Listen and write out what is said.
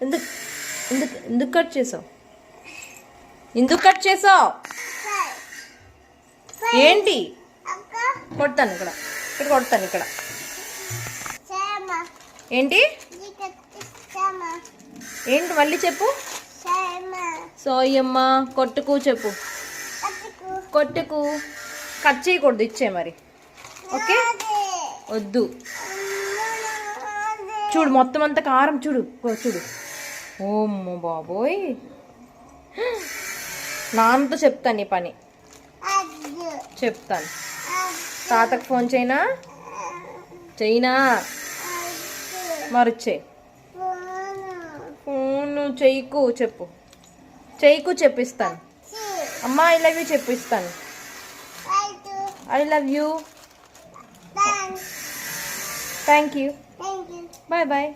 ఎందుకు ఎందుకు ఎందుకు కట్ చేసావు? ఎందుకు కట్ చేసావు? ఏంటి? కొడతాను ఇక్కడ, ఇక్కడ కొడతాను ఇక్కడ. ఏంటి ఏంటి మళ్ళీ చెప్పు. సోయమ్మ కొట్టుకు చెప్పు. కొట్టుకు. కట్ చేయకూడదు, ఇచ్చే మరి. ఓకే వద్దు. చూడు మొత్తం అంతా కారం చూడు చూడు. ఓమ్మో బాబోయ్, నాన్నతో చెప్తాను ఈ పని. చెప్తాను. తాతకు ఫోన్ చేయనా? చెయ్యినా? మరిచ్చే ఫోన్ చెయ్యకు చెప్పు. చెయ్యకు చెప్పిస్తాను. అమ్మా ఐ లవ్ యూ చెప్పిస్తాను. I love you. Thank you. Bye bye.